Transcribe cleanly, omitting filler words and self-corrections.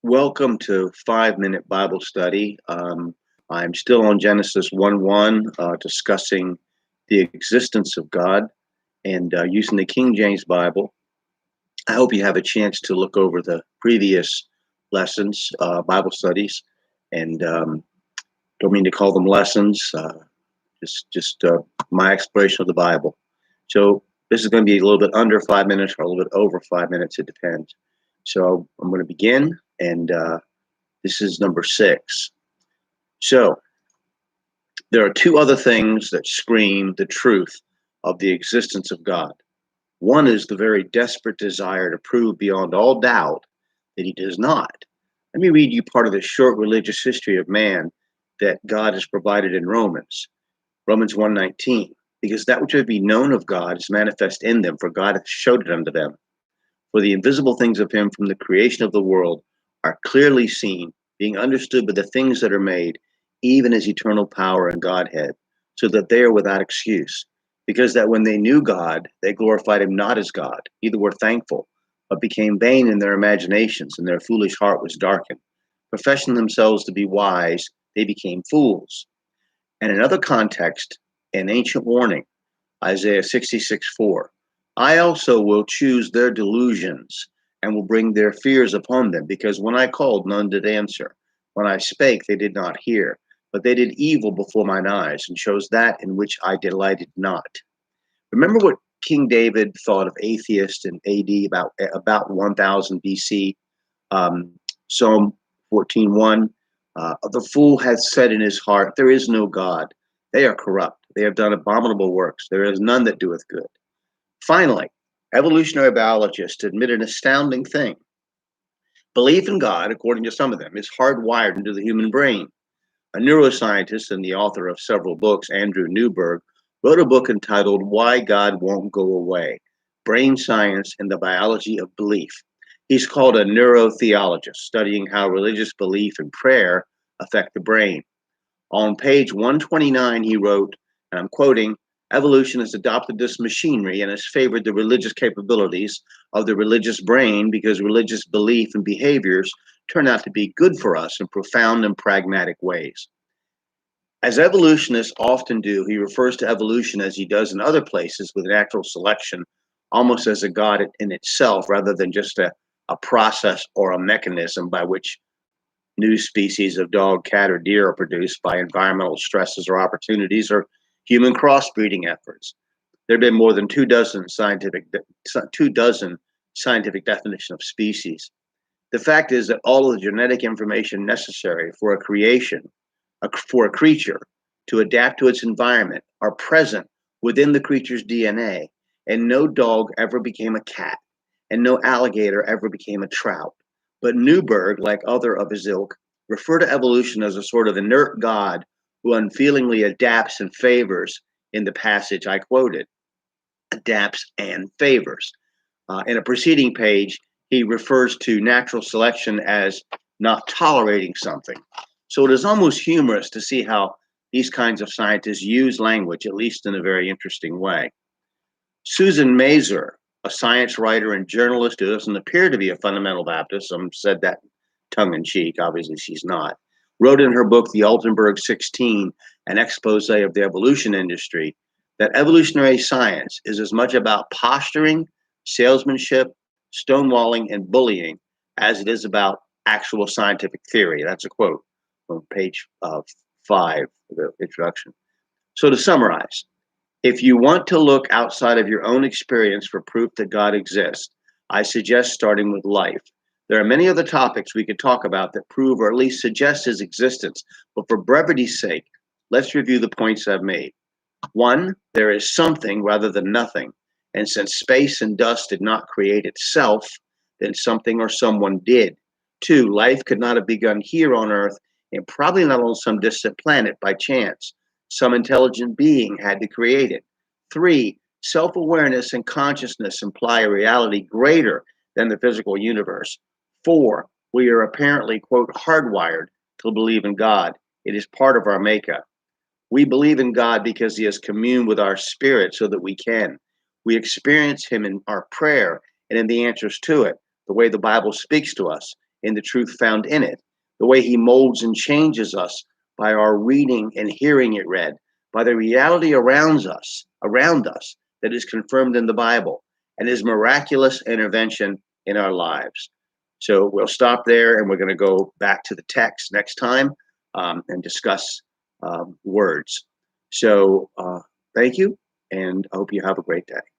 Welcome to 5 Minute Bible Study. I'm still on Genesis 1:1, discussing the existence of God and using the King James Bible. I hope you have a chance to look over the previous lessons, Bible studies, and don't mean to call them lessons, just my exploration of the Bible. So this is going to be a little bit under 5 minutes or a little bit over 5 minutes, it depends. So I'm going to begin, and this is number 6. So there are two other things that scream the truth of the existence of God. One is the very desperate desire to prove beyond all doubt that he does not. Let me read you part of the short religious history of man that God has provided in Romans 1:19. Because that which would be known of God is manifest in them, for God hath showed it unto them. For the invisible things of him from the creation of the world are clearly seen, being understood by the things that are made, even his eternal power and Godhead, so that they are without excuse. Because that when they knew God, they glorified him not as God, neither were thankful, but became vain in their imaginations, and their foolish heart was darkened. Professing themselves to be wise, they became fools. And in another context, an ancient warning, Isaiah 66:4. I also will choose their delusions and will bring their fears upon them, because when I called, none did answer. When I spake, they did not hear, but they did evil before mine eyes, and chose that in which I delighted not. Remember what King David thought of atheists in AD about 1000 BC. Psalm 14:1. The fool hath said in his heart, there is no God. They are corrupt. They have done abominable works. There is none that doeth good. Finally, evolutionary biologists admit an astounding thing. Belief in God, according to some of them, is hardwired into the human brain. A neuroscientist and the author of several books, Andrew Newberg, wrote a book entitled Why God Won't Go Away: Brain Science and the Biology of Belief. He's called a neurotheologist, studying how religious belief and prayer affect the brain. On page 129, he wrote, and I'm quoting, evolution has adopted this machinery and has favored the religious capabilities of the religious brain because religious belief and behaviors turn out to be good for us in profound and pragmatic ways. As evolutionists often do, he refers to evolution as he does in other places with natural selection, almost as a god in itself, rather than just a process or a mechanism by which new species of dog, cat, or deer are produced by environmental stresses or opportunities or human crossbreeding efforts. There have been more than 24 scientific definitions of species. The fact is that all of the genetic information necessary for a creature to adapt to its environment are present within the creature's DNA, and no dog ever became a cat, and no alligator ever became a trout. But Newberg, like other of his ilk, refer to evolution as a sort of inert God who unfeelingly adapts and favors. In the passage I quoted, adapts and favors. In a preceding page, he refers to natural selection as not tolerating something. So it is almost humorous to see how these kinds of scientists use language, at least in a very interesting way. Susan Mazur, a science writer and journalist who doesn't appear to be a fundamental Baptist, some said that tongue-in-cheek, obviously she's not, wrote in her book, The Altenberg 16, an expose of the evolution industry, that evolutionary science is as much about posturing, salesmanship, stonewalling, and bullying as it is about actual scientific theory. That's a quote from page 5 of the introduction. So to summarize, if you want to look outside of your own experience for proof that God exists, I suggest starting with life. There are many other topics we could talk about that prove or at least suggest his existence, but for brevity's sake, let's review the points I've made. 1, there is something rather than nothing, and since space and dust did not create itself, then something or someone did. 2, life could not have begun here on Earth and probably not on some distant planet by chance. Some intelligent being had to create it. 3, self-awareness and consciousness imply a reality greater than the physical universe. 4, we are apparently, quote, hardwired to believe in God. It is part of our makeup. We believe in God because he has communed with our spirit so that we can. We experience him in our prayer and in the answers to it, the way the Bible speaks to us, in the truth found in it, the way he molds and changes us by our reading and hearing it read, by the reality around us that is confirmed in the Bible, and his miraculous intervention in our lives. So we'll stop there, and we're going to go back to the text next time and discuss words. So thank you, and I hope you have a great day.